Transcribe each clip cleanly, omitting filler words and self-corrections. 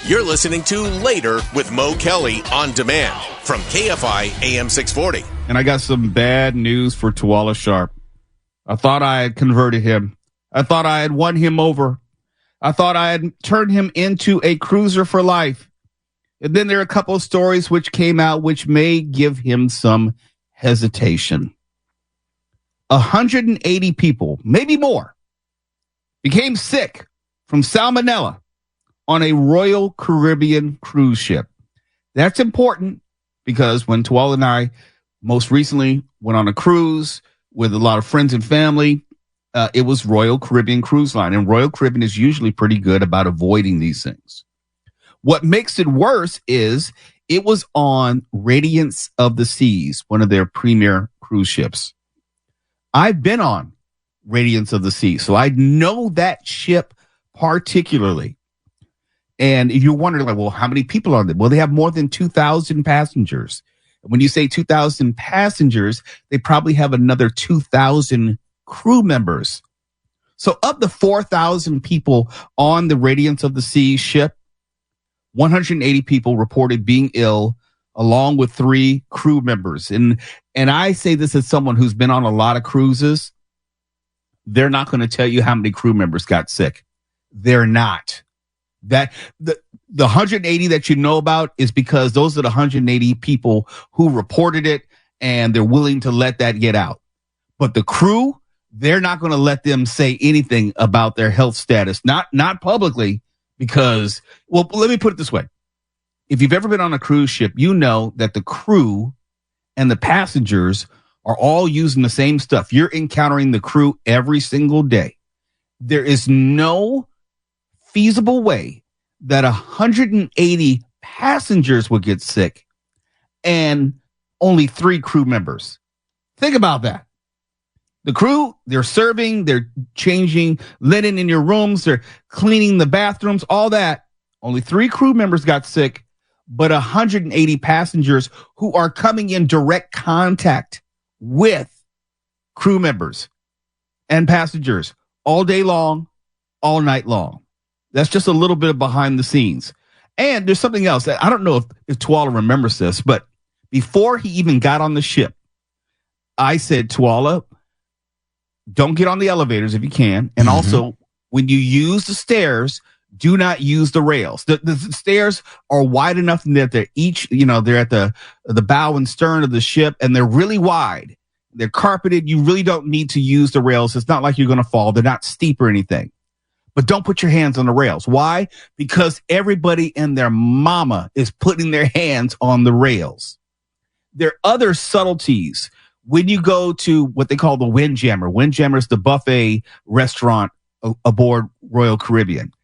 You're listening to Later with Mo Kelly on demand from KFI AM 640. And I got some bad news for Tuala Sharp. I thought I had converted him. I thought I had won him over. I thought I had turned him into a cruiser for life. And then there are a couple of stories which came out which may give him some hesitation. 180 people, maybe more, became sick from salmonella on a Royal Caribbean cruise ship. That's important because when Tuala and I most recently went on a cruise with a lot of friends and family, it was Royal Caribbean Cruise Line. And Royal Caribbean is usually pretty good about avoiding these things. What makes it worse is it was on Radiance of the Seas, one of their premier cruise ships. I've been on Radiance of the Seas, so I know that ship particularly. And if you're wondering, like, well, how many people are on it? Well, they have more than 2,000 passengers. When you say 2,000 passengers, they probably have another 2,000 crew members. So of the 4,000 people on the Radiance of the Seas ship, 180 people reported being ill, along with 3 crew members. And I say this as someone who's been on a lot of cruises. They're not going to tell you how many crew members got sick. They're not. That the 180 that you know about is because those are the 180 people who reported it, and they're willing to let that get out. But the crew, they're not going to let them say anything about their health status, not publicly, because, well, let me put it this way. If you've ever been on a cruise ship, you know that the crew and the passengers are all using the same stuff. You're encountering the crew every single day. There is no feasible way that 180 passengers would get sick and only 3 crew members. Think about that. The crew, they're serving, they're changing linen in your rooms, they're cleaning the bathrooms, all that. Only 3 crew members got sick, but 180 passengers who are coming in direct contact with crew members and passengers all day long, all night long. That's just a little bit of behind the scenes. And there's something else that I don't know if Tuala remembers this, but before he even got on the ship, I said, Tuala, don't get on the elevators if you can. And also, when you use the stairs, do not use the rails. The stairs are wide enough that they're each, they're at the bow and stern of the ship, and they're really wide. They're carpeted. You really don't need to use the rails. It's not like you're going to fall. They're not steep or anything. But don't put your hands on the rails. Why? Because everybody and their mama is putting their hands on the rails. There are other subtleties. When you go to what they call the Windjammer is the buffet restaurant aboard Royal Caribbean.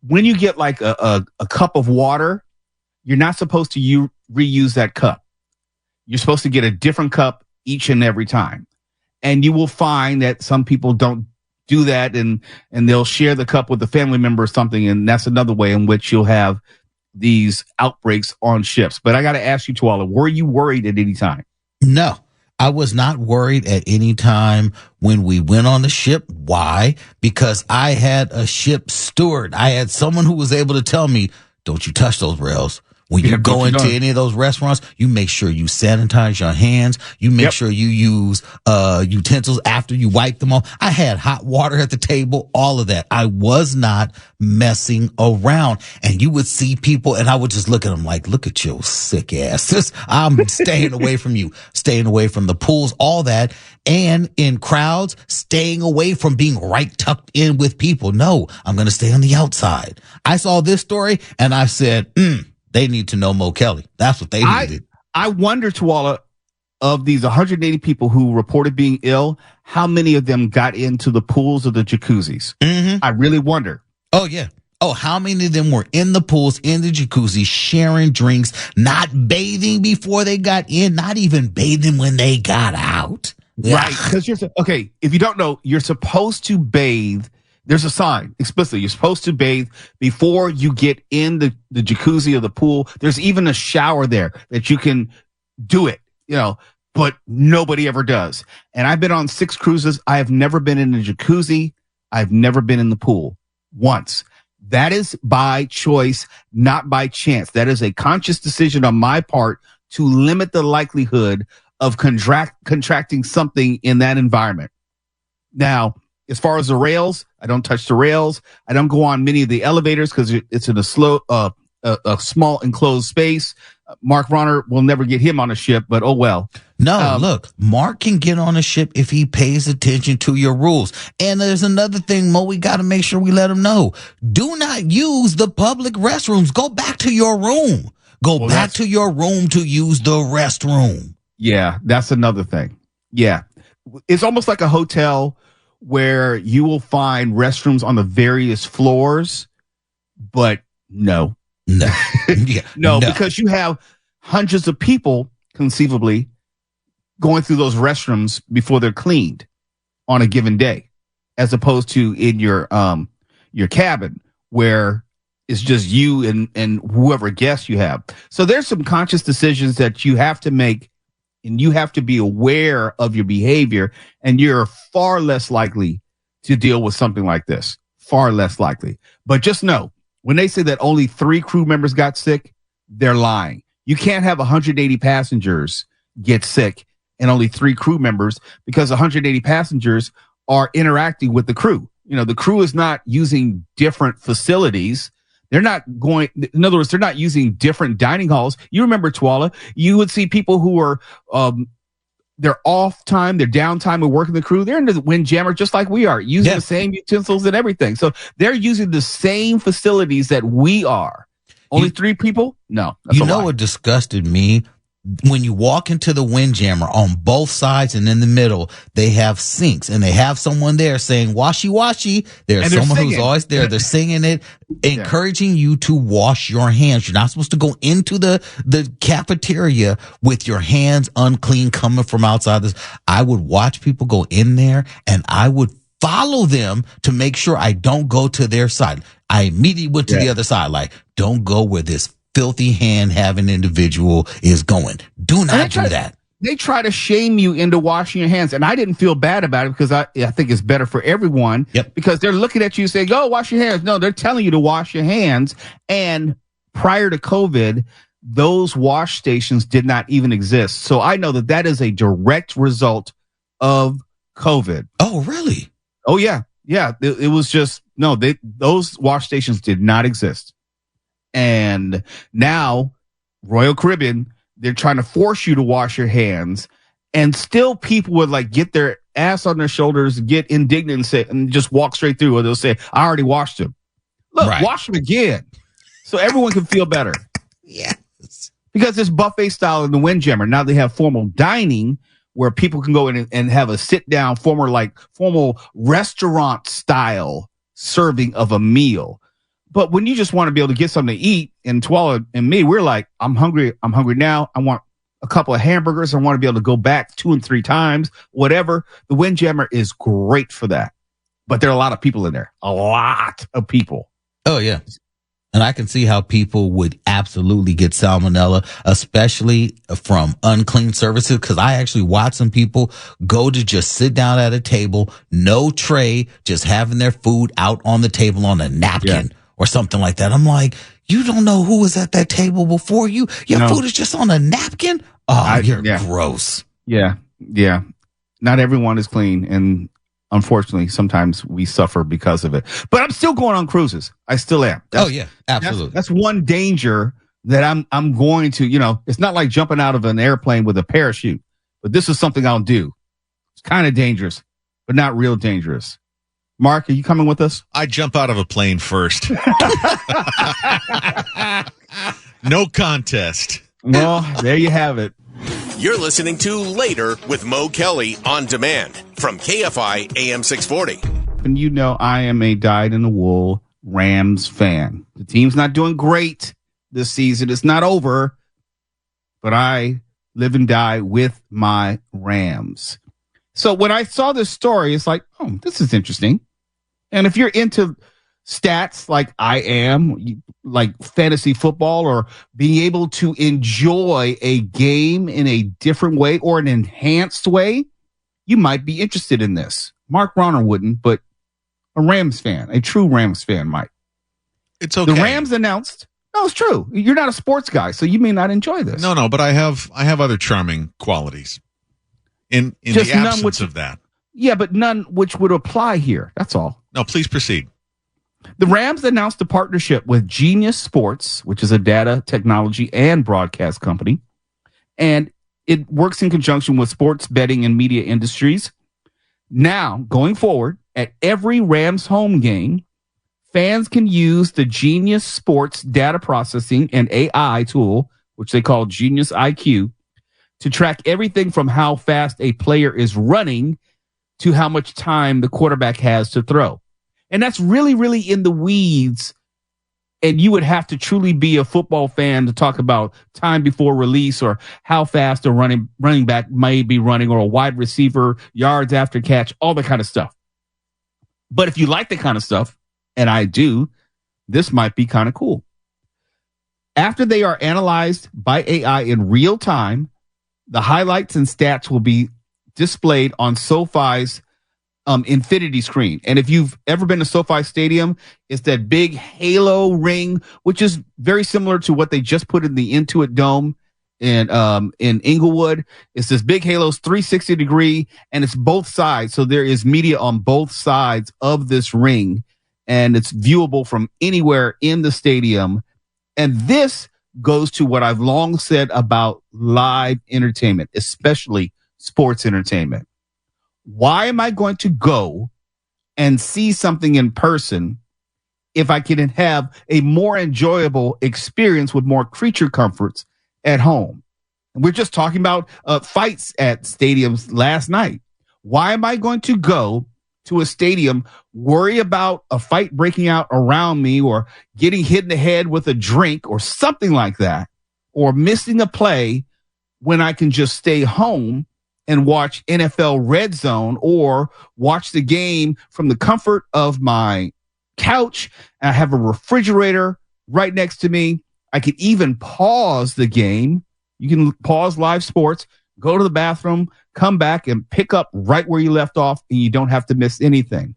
When you get like a cup of water, you're not supposed to reuse that cup. You're supposed to get a different cup each and every time. And you will find that some people don't do that, and they'll share the cup with a family member or something, and that's another way in which you'll have these outbreaks on ships. But I got to ask you, Tuala, were you worried at any time? No, I was not worried at any time when we went on the ship. Why? Because I had a ship steward. I had someone who was able to tell me, don't you touch those rails. When you go into any of those restaurants, you make sure you sanitize your hands. You make sure you use utensils after you wipe them off. I had hot water at the table, all of that. I was not messing around. And you would see people, and I would just look at them like, look at your sick ass. I'm staying away from you, staying away from the pools, all that. And in crowds, staying away from being right tucked in with people. No, I'm going to stay on the outside. I saw this story and I said, they need to know Mo Kelly. That's what they needed. I wonder, Tuala, of these 180 people who reported being ill, how many of them got into the pools or the jacuzzis? I really wonder. Oh, yeah. Oh, how many of them were in the pools, in the jacuzzi, sharing drinks, not bathing before they got in, not even bathing when they got out. Right. Because if you don't know, you're supposed to bathe. There's a sign explicitly. You're supposed to bathe before you get in the jacuzzi or the pool. There's even a shower there that you can do it, but nobody ever does. And I've been on 6 cruises. I have never been in a jacuzzi. I've never been in the pool once. That is by choice, not by chance. That is a conscious decision on my part to limit the likelihood of contracting something in that environment. Now, as far as the rails, I don't touch the rails. I don't go on many of the elevators because it's in a small enclosed space. Mark Ronner will never get him on a ship, but oh well. No, look, Mark can get on a ship if he pays attention to your rules. And there's another thing, Mo, we got to make sure we let him know. Do not use the public restrooms. Go back to your room. Go back to your room to use the restroom. Yeah, that's another thing. Yeah. It's almost like a hotel where you will find restrooms on the various floors, but no. No. Yeah. No, because you have hundreds of people conceivably going through those restrooms before they're cleaned on a given day, as opposed to in your cabin where it's just you and whoever guest you have. So there's some conscious decisions that you have to make, and you have to be aware of your behavior, and you're far less likely to deal with something like this. Far less likely. But just know, when they say that only 3 crew members got sick, they're lying. You can't have 180 passengers get sick and only 3 crew members, because 180 passengers are interacting with the crew. You know, the crew is not using different facilities. They're not going, in other words, they're not using different dining halls. You remember, Twala, you would see people who are, their off time, their downtime of working the crew, they're in the Windjammer just like we are, using the same utensils and everything. So they're using the same facilities that we are. Only 3 people? No. You know what disgusted me? When you walk into the Windjammer, on both sides and in the middle, they have sinks, and they have someone there saying washy washy. There's someone who's always there. They're singing it, encouraging you to wash your hands. You're not supposed to go into the cafeteria with your hands unclean coming from outside this. I would watch people go in there, and I would follow them to make sure I don't go to their side. I immediately went to the other side, like, don't go where this filthy hand having individual is going. Do not do that. They try to shame you into washing your hands, and I didn't feel bad about it because I think it's better for everyone. Because they're looking at you saying, "Go wash your hands." No, they're telling you to wash your hands. And prior to COVID, those wash stations did not even exist. So I know that is a direct result of COVID. Oh, really? Oh, yeah. Yeah. It was just, those wash stations did not exist. And now Royal Caribbean, they're trying to force you to wash your hands, and still people would like get their ass on their shoulders, get indignant and say, and just walk straight through, or they'll say, "I already washed them." Look, wash them again, so everyone can feel better. Yes, because it's buffet style in the Windjammer. Now they have formal dining where people can go in and have a sit down, formal restaurant style serving of a meal. But when you just want to be able to get something to eat, and Twala and me, we're like, I'm hungry now. I want a couple of hamburgers. I want to be able to go back 2 and 3 times, whatever. The Windjammer is great for that. But there are a lot of people in there. A lot of people. Oh, yeah. And I can see how people would absolutely get salmonella, especially from unclean services, because I actually watch some people go to just sit down at a table, no tray, just having their food out on the table on a napkin. Or something like that. I'm like, you don't know who was at that table before you. Your food is just on a napkin. Oh, you're gross. Yeah. Yeah. Not everyone is clean. And unfortunately, sometimes we suffer because of it. But I'm still going on cruises. I still am. Absolutely. That's one danger that I'm going to, it's not like jumping out of an airplane with a parachute, but this is something I'll do. It's kind of dangerous, but not real dangerous. Mark, are you coming with us? I jump out of a plane first. No contest. Well, there you have it. You're listening to Later with Mo Kelly on demand from KFI AM 640. And I am a dyed-in-the-wool Rams fan. The team's not doing great this season. It's not over, but I live and die with my Rams. So when I saw this story, it's like, oh, this is interesting. And if you're into stats like I am, like fantasy football, or being able to enjoy a game in a different way or an enhanced way, you might be interested in this. Mark Ronner wouldn't, but a Rams fan, a true Rams fan might. It's okay. The Rams announced. No, it's true. You're not a sports guy, so you may not enjoy this. No, but I have other charming qualities in Just the absence of that. Yeah, but none which would apply here. That's all. No, please proceed. The Rams announced a partnership with Genius Sports, which is a data technology and broadcast company, and it works in conjunction with sports betting and media industries. Now, going forward, at every Rams home game, fans can use the Genius Sports data processing and AI tool, which they call Genius IQ, to track everything from how fast a player is running to how much time the quarterback has to throw. And that's really, really in the weeds. And you would have to truly be a football fan to talk about time before release or how fast a running back may be running, or a wide receiver, yards after catch, all that kind of stuff. But if you like that kind of stuff, and I do, this might be kind of cool. After they are analyzed by AI in real time, the highlights and stats will be displayed on SoFi's infinity screen. And if you've ever been to SoFi Stadium, it's that big halo ring, which is very similar to what they just put in the Intuit Dome in Inglewood. It's this big halo's 360 degree, and it's both sides. So there is media on both sides of this ring, and it's viewable from anywhere in the stadium. And this goes to what I've long said about live entertainment, especially sports entertainment. Why am I going to go and see something in person if I can have a more enjoyable experience with more creature comforts at home? And we're just talking about fights at stadiums last night. Why am I going to go to a stadium, worry about a fight breaking out around me, or getting hit in the head with a drink or something like that, or missing a play, when I can just stay home and watch NFL Red Zone, or watch the game from the comfort of my couch? And I have a refrigerator right next to me. I can even pause the game. You can pause live sports, go to the bathroom, come back and pick up right where you left off, and you don't have to miss anything.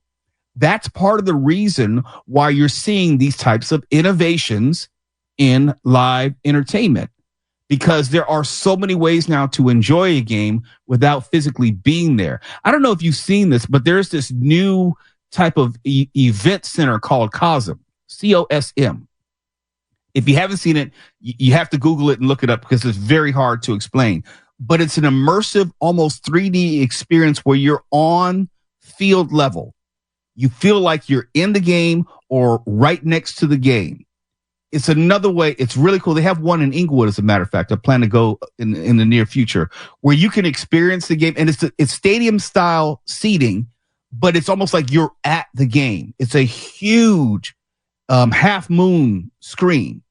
That's part of the reason why you're seeing these types of innovations in live entertainment, because there are so many ways now to enjoy a game without physically being there. I don't know if you've seen this, but there's this new type of event center called COSM, COSM. If you haven't seen it, you have to Google it and look it up, because it's very hard to explain. But it's an immersive, almost 3D experience where you're on field level. You feel like you're in the game or right next to the game. It's another way. It's really cool. They have one in Inglewood, as a matter of fact. I plan to go in the near future, where you can experience the game. And it's stadium style seating, but it's almost like you're at the game. It's a huge half moon screen.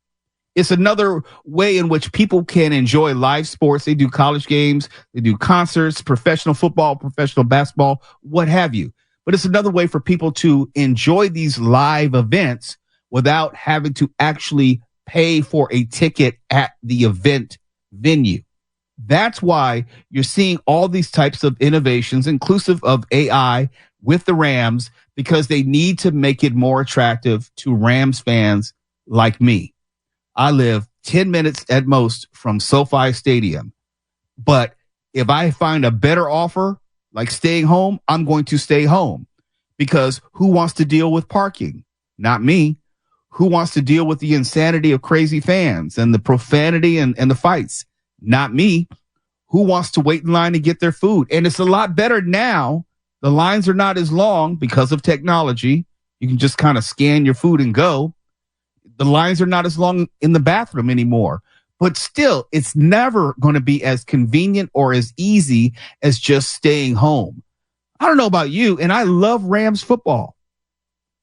It's another way in which people can enjoy live sports. They do college games, they do concerts, professional football, professional basketball, what have you. But it's another way for people to enjoy these live events without having to actually pay for a ticket at the event venue. That's why you're seeing all these types of innovations, inclusive of AI, with the Rams, because they need to make it more attractive to Rams fans like me. I live 10 minutes at most from SoFi Stadium. But if I find a better offer, like staying home, I'm going to stay home, because who wants to deal with parking? Not me. Who wants to deal with the insanity of crazy fans and the profanity and the fights? Not me. Who wants to wait in line to get their food? And it's a lot better now. The lines are not as long because of technology. You can just kind of scan your food and go. The lines are not as long in the bathroom anymore. But still, it's never going to be as convenient or as easy as just staying home. I don't know about you, and I love Rams football,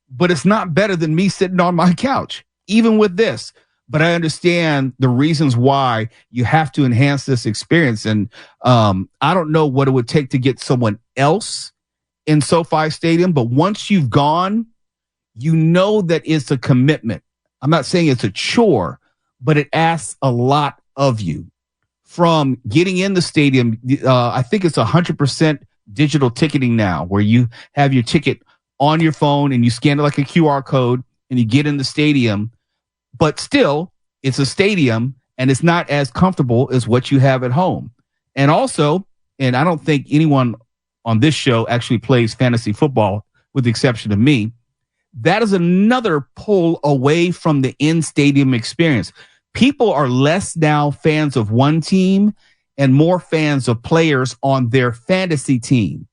but it's not better than me sitting on my couch, even with this. But I understand the reasons why you have to enhance this experience. And I don't know what it would take to get someone else in SoFi Stadium, but once you've gone, you know that it's a commitment. I'm not saying it's a chore, but it asks a lot of you. From getting in the stadium, I think it's 100% digital ticketing now, where you have your ticket on your phone and you scan it like a QR code. and you get in the stadium, but still it's a stadium and it's not as comfortable as what you have at home. And also, and I don't think anyone on this show actually plays fantasy football with the exception of me. That is another pull away from the in-stadium experience. People are less now fans of one team and more fans of players on their fantasy team.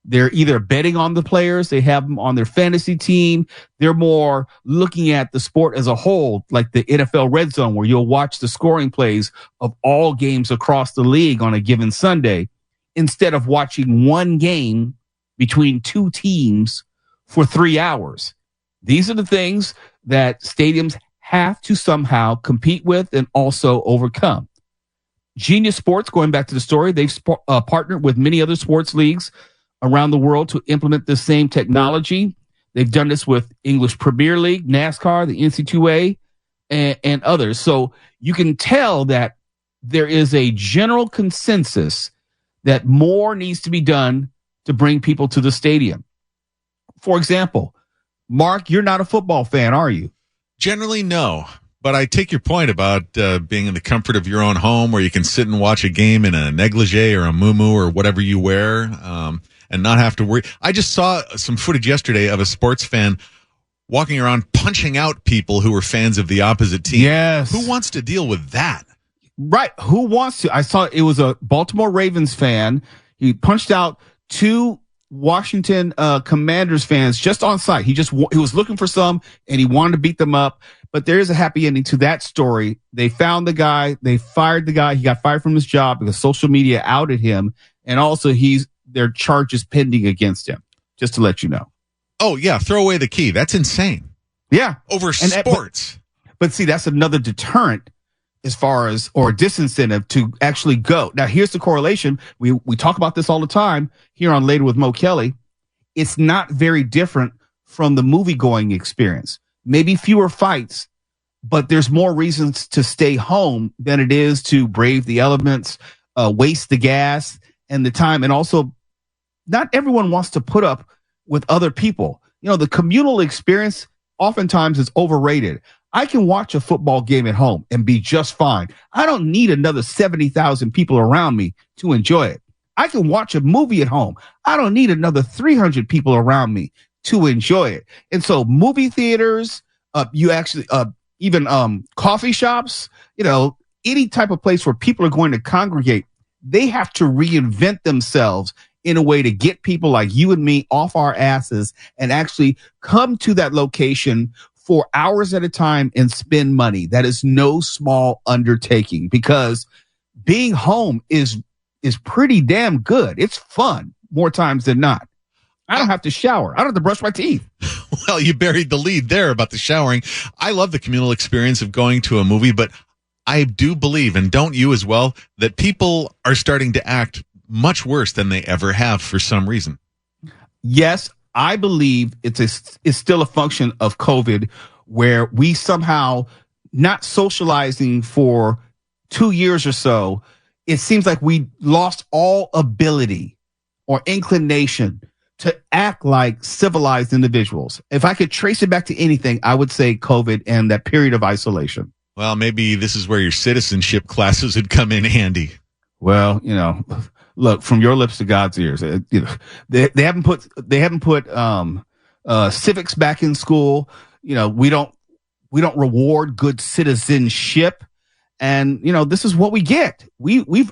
They're either betting on the players, they have them on their fantasy team. They're more looking at the sport as a whole, like the NFL Red Zone, where you'll watch the scoring plays of all games across the league on a given Sunday, instead of watching one game between two teams for 3 hours. These are the things that stadiums have to somehow compete with and also overcome. Genius Sports, going back to the story, they've partnered with many other sports leagues around the world to implement this same technology. They've done this with English Premier League, NASCAR, the NC2A, and others. So you can tell that there is a general consensus that more needs to be done to bring people to the stadium. For example, Mark, you're not a football fan, are you? Generally, no. But I take your point about being in the comfort of your own home where you can sit and watch a game in a negligee or a muumuu or whatever you wear and not have to worry. I just saw some footage yesterday of a sports fan walking around punching out people who were fans of the opposite team. Yes. Who wants to deal with that? Right. Who wants to? I saw it was a Baltimore Ravens fan. He punched out two Washington Commanders fans just on site. He was looking for some and he wanted to beat them up. But there is a happy ending to that story. They found the guy. They fired the guy. He got fired from his job because social media outed him. And also there are charges pending against him, just to let you know. Oh, yeah. Throw away the key. That's insane. Yeah. Over sports. But see, that's another deterrent as far as, or a disincentive to actually go. Now, here's the correlation. We talk about this all the time here on Later with Mo Kelly. It's not very different from the movie-going experience. Maybe fewer fights, but there's more reasons to stay home than it is to brave the elements, waste the gas and the time. And also, not everyone wants to put up with other people. You know, the communal experience oftentimes is overrated. I can watch a football game at home and be just fine. I don't need another 70,000 people around me to enjoy it. I can watch a movie at home. I don't need another 300 people around me to enjoy it. And so movie theaters, even coffee shops, you know, any type of place where people are going to congregate, they have to reinvent themselves in a way to get people like you and me off our asses and actually come to that location for hours at a time and spend money. That is no small undertaking, because being home is pretty damn good. It's fun more times than not. I don't have to shower. I don't have to brush my teeth. Well, you buried the lead there about the showering. I love the communal experience of going to a movie, but I do believe, and don't you as well, that people are starting to act much worse than they ever have for some reason. Yes, I believe it's still a function of COVID, where we somehow not socializing for 2 years or so. It seems like we lost all ability or inclination to act like civilized individuals. If I could trace it back to anything, I would say COVID and that period of isolation. Well, maybe this is where your citizenship classes would come in handy. Well, you know, look, from your lips to God's ears. You know, they haven't put civics back in school. You know, we don't reward good citizenship, and you know, this is what we get. We've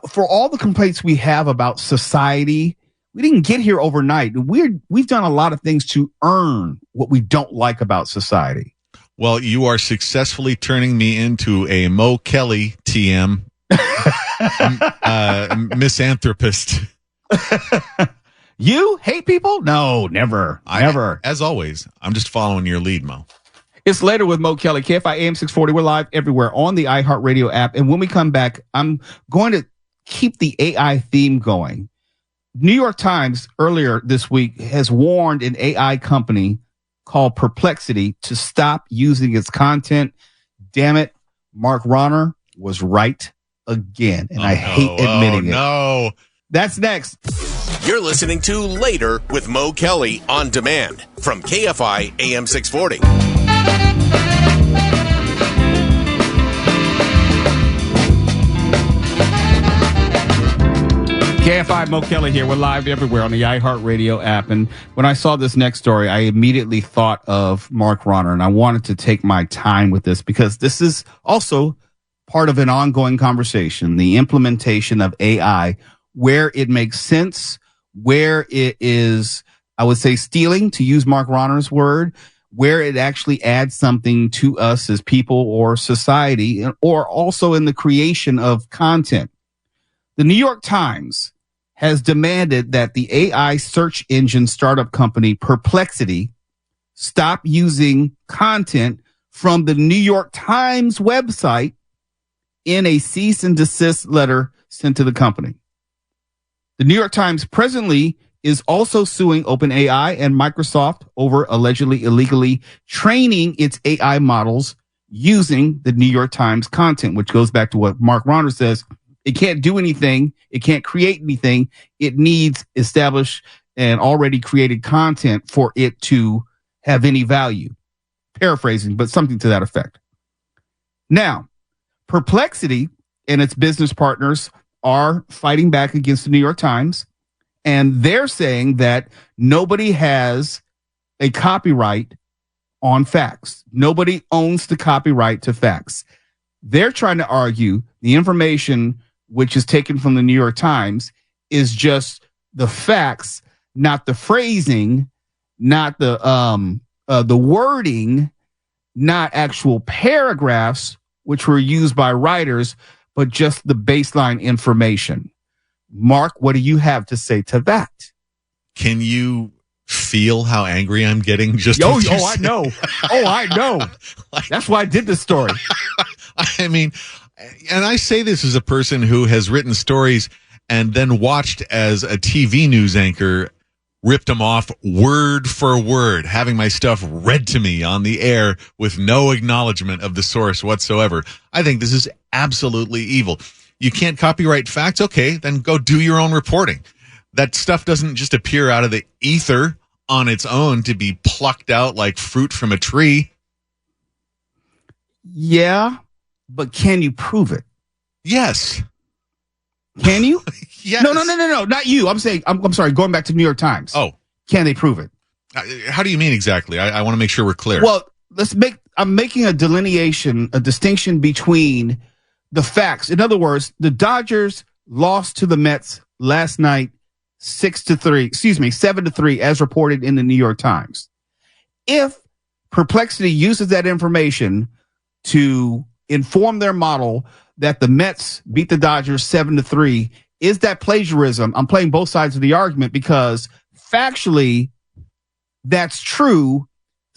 for all the complaints we have about society, we didn't get here overnight. We've done a lot of things to earn what we don't like about society. Well, you are successfully turning me into a Mo Kelly TM misanthropist. You hate people? No, never. Never. As always, I'm just following your lead, Mo. It's Later with Mo Kelly, KFI AM 640. We're live everywhere on the iHeartRadio app. And when we come back, I'm going to keep the AI theme going. New York Times earlier this week has warned an AI company called Perplexity to stop using its content. Damn it, Mark Ronner was right again. And I hate admitting it. No. That's next. You're listening to Later with Mo Kelly on demand from KFI AM 640. KFI Mo Kelly here. We're live everywhere on the iHeartRadio app. And when I saw this next story, I immediately thought of Mark Ronner, and I wanted to take my time with this because this is also part of an ongoing conversation, the implementation of AI, where it makes sense, where it is, I would say, stealing, to use Mark Ronner's word, where it actually adds something to us as people or society, or also in the creation of content. The New York Times has demanded that the AI search engine startup company Perplexity stop using content from the New York Times website in a cease and desist letter sent to the company. The New York Times presently is also suing OpenAI and Microsoft over allegedly illegally training its AI models using the New York Times content, which goes back to what Mark Ronner says. It can't do anything. It can't create anything. It needs established and already created content for it to have any value. Paraphrasing, but something to that effect. Now, Perplexity and its business partners are fighting back against the New York Times, and they're saying that nobody has a copyright on facts. Nobody owns the copyright to facts. They're trying to argue the information which is taken from the New York Times is just the facts, not the phrasing, not the wording, not actual paragraphs which were used by writers, but just the baseline information. Mark, what do you have to say to that? Can you feel how angry I'm getting? I know. I know. That's why I did this story. I mean, and I say this as a person who has written stories and then watched as a TV news anchor ripped them off word for word, having my stuff read to me on the air with no acknowledgement of the source whatsoever. I think this is absolutely evil. You can't copyright facts? Okay, then go do your own reporting. That stuff doesn't just appear out of the ether on its own to be plucked out like fruit from a tree. Yeah, but can you prove it? Yes. Can you? Yes. No, not you. I'm saying, I'm sorry, going back to New York Times. Oh. Can they prove it? How do you mean exactly? I want to make sure we're clear. Well, I'm making a delineation, a distinction between the facts. In other words, the Dodgers lost to the Mets last night 7-3, as reported in the New York Times. If Perplexity uses that information to inform their model that the Mets beat the Dodgers 7-3, is that plagiarism? I'm playing both sides of the argument because factually, that's true.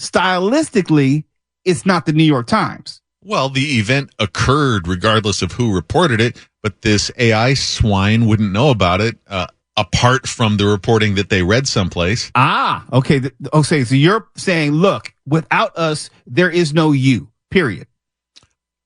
Stylistically, it's not the New York Times. Well, the event occurred regardless of who reported it, but this AI swine wouldn't know about it apart from the reporting that they read someplace. Okay. Okay, so you're saying, look, without us, there is no you, period.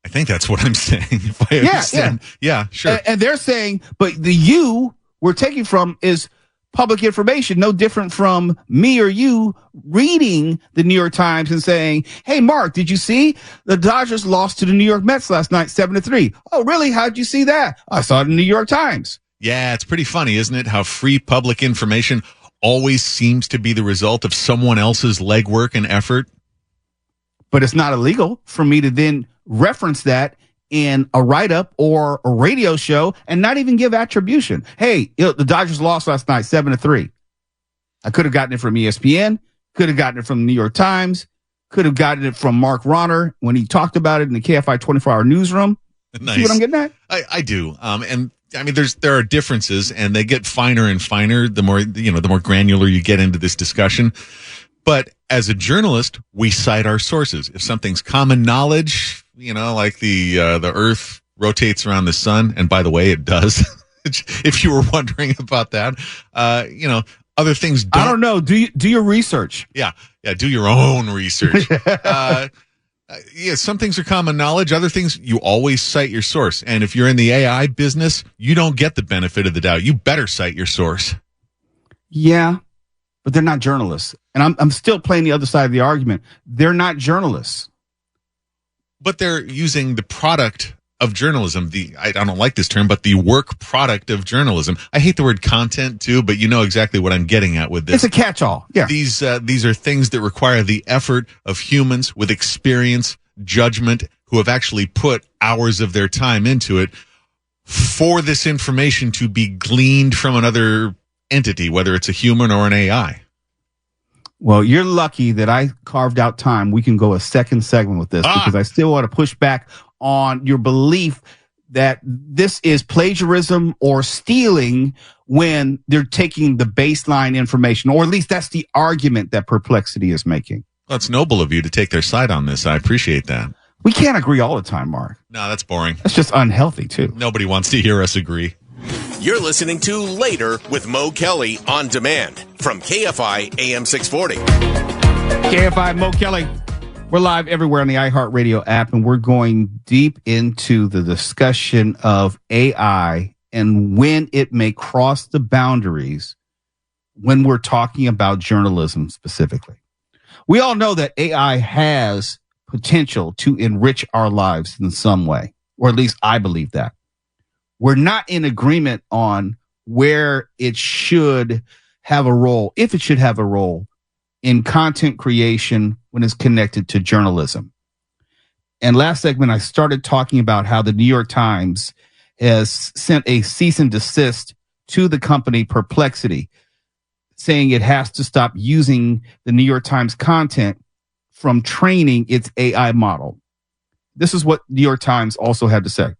I think that's what I'm saying. If I understand. Yeah, sure. And they're saying, but the you we're taking from is public information, no different from me or you reading the New York Times and saying, hey, Mark, did you see the Dodgers lost to the New York Mets last night, 7-3? Oh, really? How'd you see that? I saw it in the New York Times. Yeah, it's pretty funny, isn't it? How free public information always seems to be the result of someone else's legwork and effort. But it's not illegal for me to then reference that in a write-up or a radio show and not even give attribution. Hey, the Dodgers lost last night 7-3. I could have gotten it from ESPN, could have gotten it from the New York Times, could have gotten it from Mark Ronner when he talked about it in the KFI 24-hour newsroom. Nice. See what I'm getting at? I do. And I mean, there are differences, and they get finer and finer the more granular you get into this discussion. But as a journalist, we cite our sources. If something's common knowledge, like the Earth rotates around the sun, and by the way, it does. If you were wondering about that, other things don't. I don't know. Do your research. Yeah. Do your own research. Some things are common knowledge. Other things, you always cite your source. And if you're in the AI business, you don't get the benefit of the doubt. You better cite your source. Yeah, but they're not journalists. And I'm still playing the other side of the argument. They're not journalists. But they're using the product of journalism. I don't like this term, but the work product of journalism. I hate the word content too, but you know exactly what I'm getting at with this. It's a catch-all. Yeah. These are things that require the effort of humans with experience, judgment, who have actually put hours of their time into it for this information to be gleaned from another entity, whether it's a human or an AI. Well, you're lucky that I carved out time. We can go a second segment with this because I still want to push back on your belief that this is plagiarism or stealing when they're taking the baseline information, or at least that's the argument that Perplexity is making. Well, it's noble of you to take their side on this. I appreciate that. We can't agree all the time, Mark. No, that's boring. That's just unhealthy, too. Nobody wants to hear us agree. You're listening to Later with Mo Kelly on demand from KFI AM 640. KFI, Mo Kelly. We're live everywhere on the iHeartRadio app, and we're going deep into the discussion of AI and when it may cross the boundaries when we're talking about journalism specifically. We all know that AI has potential to enrich our lives in some way, or at least I believe that. We're not in agreement on where it should have a role, if it should have a role in content creation when it's connected to journalism. And last segment, I started talking about how the New York Times has sent a cease and desist to the company Perplexity, saying it has to stop using the New York Times content from training its AI model. This is what New York Times also had to say.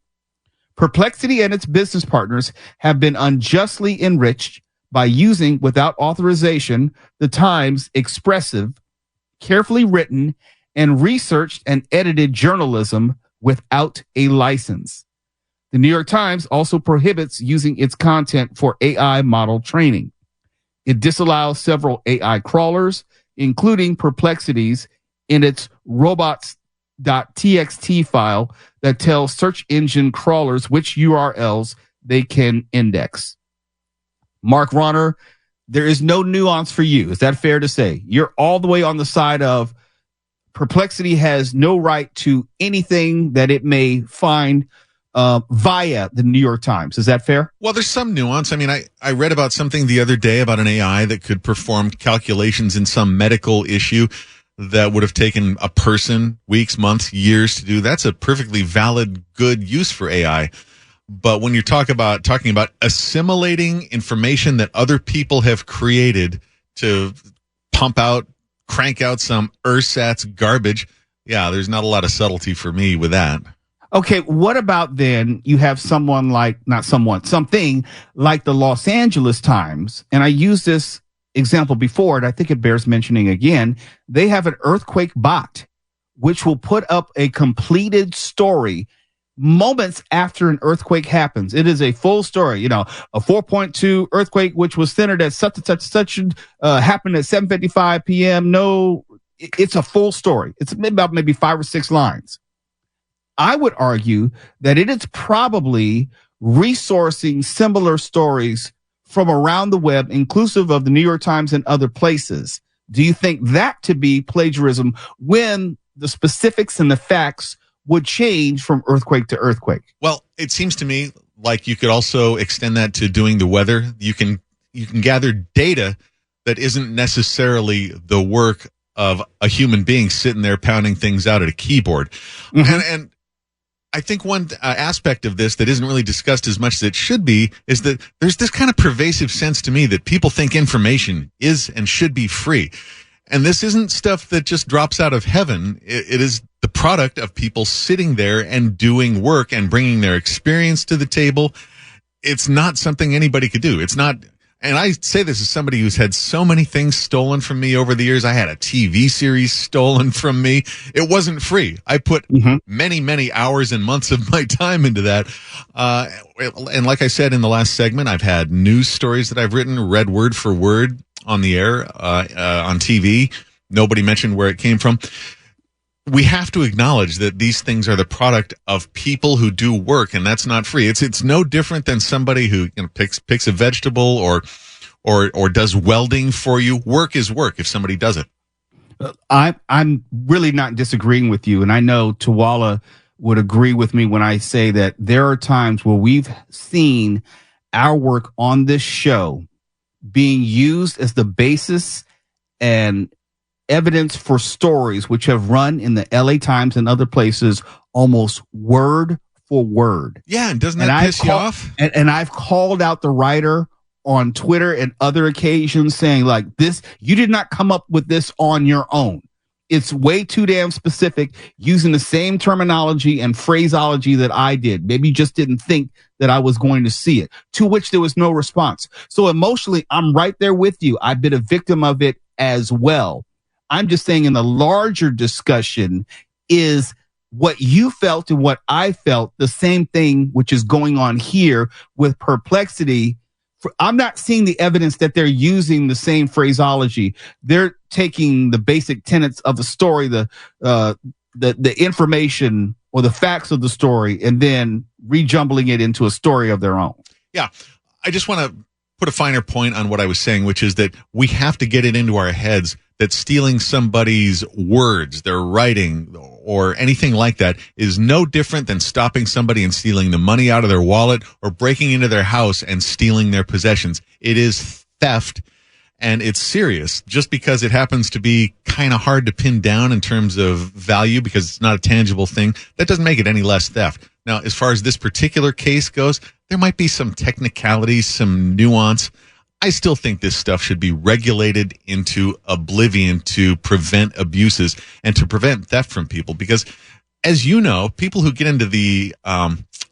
Perplexity and its business partners have been unjustly enriched by using, without authorization, the Times' expressive, carefully written, and researched and edited journalism without a license. The New York Times also prohibits using its content for AI model training. It disallows several AI crawlers, including Perplexity's, in its robots.txt file that tells search engine crawlers which URLs they can index. Mark Ronner, there is no nuance for you. Is that fair to say? You're all the way on the side of Perplexity has no right to anything that it may find via the New York Times. Is that fair? Well, there's some nuance. I mean, I read about something the other day about an AI that could perform calculations in some medical issue that would have taken a person weeks, months, years to do. That's a perfectly valid, good use for AI. But when you're talking about assimilating information that other people have created to crank out some ersatz garbage, yeah, there's not a lot of subtlety for me with that. Okay, what about then you have something like the Los Angeles Times, and I used this example before, and I think it bears mentioning again. They have an earthquake bot, which will put up a completed story moments after an earthquake happens. It is a full story, a 4.2 earthquake, which was centered at such and such, happened at 7:55 p.m. No, it's a full story. It's about maybe 5 or 6 lines. I would argue that it is probably resourcing similar stories from around the web, inclusive of the New York Times and other places. Do you think that to be plagiarism when the specifics and the facts would change from earthquake to earthquake? Well, it seems to me like you could also extend that to doing the weather. You can gather data that isn't necessarily the work of a human being sitting there pounding things out at a keyboard. Mm-hmm. And I think one aspect of this that isn't really discussed as much as it should be is that there's this kind of pervasive sense to me that people think information is and should be free. And this isn't stuff that just drops out of heaven. It is the product of people sitting there and doing work and bringing their experience to the table. It's not something anybody could do. It's not. And I say this as somebody who's had so many things stolen from me over the years. I had a TV series stolen from me. It wasn't free. I put many, many hours and months of my time into that. And like I said in the last segment, I've had news stories that I've written, read word for word on the air, on TV. Nobody mentioned where it came from. We have to acknowledge that these things are the product of people who do work, and that's not free. It's no different than somebody who picks a vegetable or or does welding for you. Work is work if somebody does it. I'm really not disagreeing with you, and I know Tuwala would agree with me when I say that there are times where we've seen our work on this show being used as the basis and evidence for stories which have run in the LA Times and other places almost word for word. Yeah, and doesn't that piss you off? And I've called out the writer on Twitter and other occasions saying, like, this, you did not come up with this on your own. It's way too damn specific, using the same terminology and phraseology that I did. Maybe you just didn't think that I was going to see it, to which there was no response. So emotionally, I'm right there with you. I've been a victim of it as well. I'm just saying in the larger discussion is what you felt and what I felt, the same thing, which is going on here with Perplexity. I'm not seeing the evidence that they're using the same phraseology. They're taking the basic tenets of the story, the information or the facts of the story, and then rejumbling it into a story of their own. Yeah. I just want to put a finer point on what I was saying, which is that we have to get it into our heads that stealing somebody's words, their writing, or anything like that is no different than stopping somebody and stealing the money out of their wallet or breaking into their house and stealing their possessions. It is theft, and it's serious. Just because it happens to be kind of hard to pin down in terms of value because it's not a tangible thing, that doesn't make it any less theft. Now, as far as this particular case goes, there might be some technicalities, some nuance. I still think this stuff should be regulated into oblivion to prevent abuses and to prevent theft from people. Because, as you know, people who get into the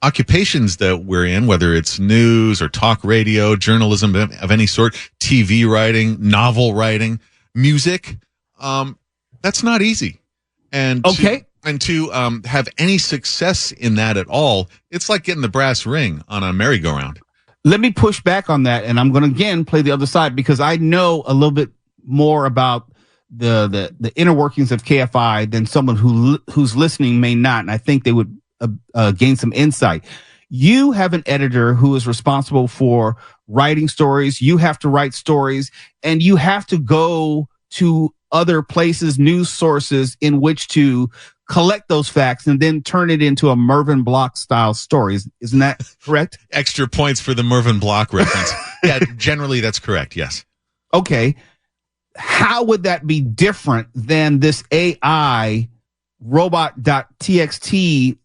occupations that we're in, whether it's news or talk radio, journalism of any sort, TV writing, novel writing, music, that's not easy. And okay. To have any success in that at all, it's like getting the brass ring on a merry-go-round. Let me push back on that, and I'm going to again play the other side because I know a little bit more about the inner workings of KFI than someone who's listening may not, and I think they would gain some insight. You have an editor who is responsible for writing stories. You have to write stories, and you have to go to other places, news sources in which to collect those facts and then turn it into a Mervyn Block style story. Isn't that correct? Extra points for the Mervyn Block reference. Yeah, generally that's correct. Yes. Okay. How would that be different than this AI robot.txt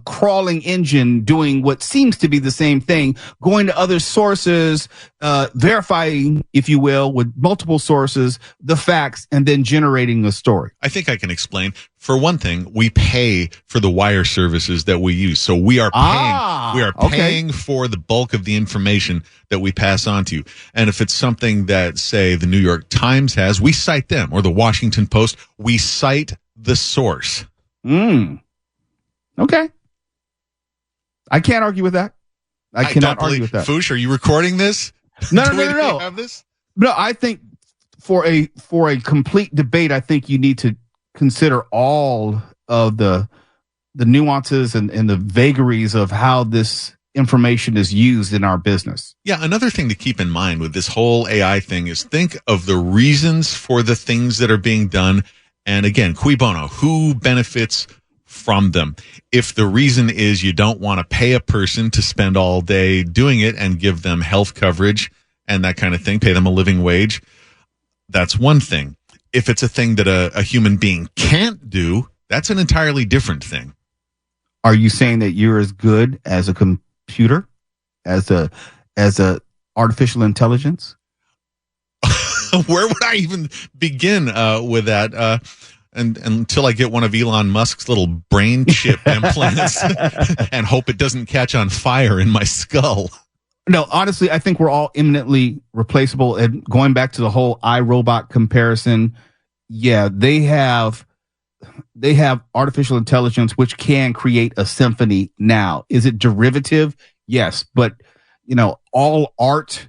crawling engine doing what seems to be the same thing, going to other sources, verifying, if you will, with multiple sources, the facts, and then generating a story? I think I can explain. For one thing, we pay for the wire services that we use. So we are paying for the bulk of the information that we pass on to you. And if it's something that, say, the New York Times has, we cite them, or the Washington Post, we cite the source. Okay. I can't argue with that. I cannot argue with that. Foosh, are you recording this? No. Have this? No, I think for a complete debate, I think you need to consider all of the nuances and the vagaries of how this information is used in our business. Yeah, another thing to keep in mind with this whole AI thing is think of the reasons for the things that are being done. And again, cui bono, who benefits from them? If the reason is you don't want to pay a person to spend all day doing it and give them health coverage and that kind of thing, pay them a living wage, that's one thing. If it's a thing that a human being can't do, that's an entirely different thing. Are you saying that you're as good as a computer, as a artificial intelligence? Where would I even begin with that? And until I get one of Elon Musk's little brain chip implants and hope it doesn't catch on fire in my skull. No, honestly, I think we're all eminently replaceable. And going back to the whole iRobot comparison, yeah, they have artificial intelligence which can create a symphony now. Is it derivative? Yes, but all art,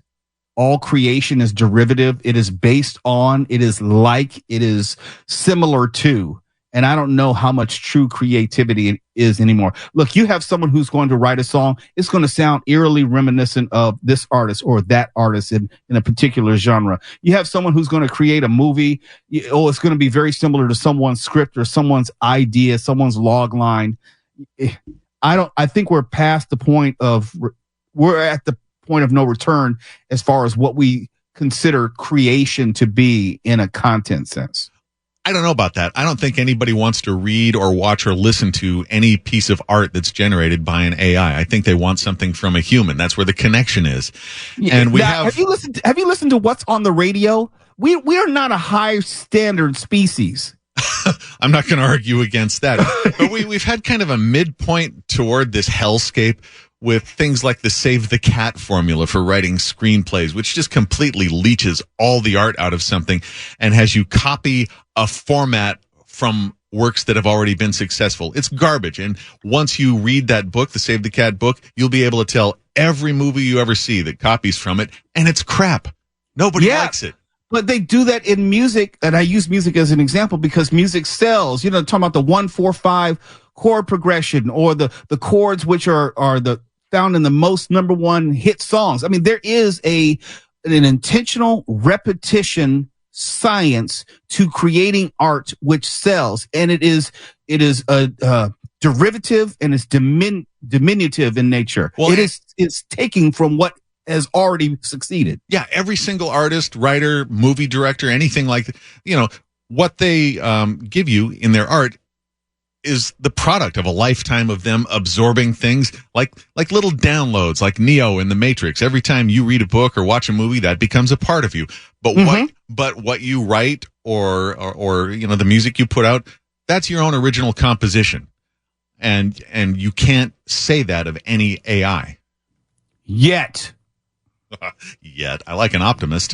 all creation is derivative. It is based on, it is like, it is similar to. And I don't know how much true creativity is anymore. Look, you have someone who's going to write a song. It's going to sound eerily reminiscent of this artist or that artist in a particular genre. You have someone who's going to create a movie. It's going to be very similar to someone's script or someone's idea, someone's log line. I think we're past the point we're at the point of no return as far as what we consider creation to be in a content sense. I don't know about that. I don't think anybody wants to read or watch or listen to any piece of art that's generated by an AI. I think they want something from a human. That's where the connection is. Yeah. And have you listened to what's on the radio? We are not a high standard species. I'm not going to argue against that. But we've had kind of a midpoint toward this hellscape with things like the Save the Cat formula for writing screenplays, which just completely leaches all the art out of something and has you copy a format from works that have already been successful. It's garbage. And once you read that book, the Save the Cat book, you'll be able to tell every movie you ever see that copies from it, and it's crap. Nobody likes it. But they do that in music, and I use music as an example because music sells. You know, talking about the 1-4-5 chord progression or the chords which are found in the most number one hit songs. I mean, there is an intentional repetition science to creating art which sells, and it is a derivative and it's diminutive in nature. Well, it's taking from what has already succeeded. Yeah, every single artist, writer, movie director, anything like that, what they give you in their art is the product of a lifetime of them absorbing things like little downloads, like Neo in the Matrix. Every time you read a book or watch a movie, that becomes a part of you. But what you write or the music you put out, that's your own original composition. And you can't say that of any AI. Yet. I like an optimist.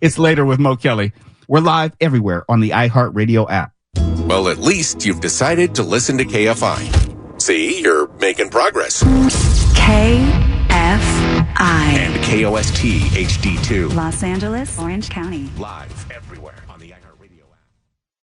It's later with Mo Kelly. We're live everywhere on the iHeartRadio app. Well, at least you've decided to listen to KFI. See, you're making progress. KFI. And KOST HD2. Los Angeles, Orange County. Live everywhere on the iHeartRadio.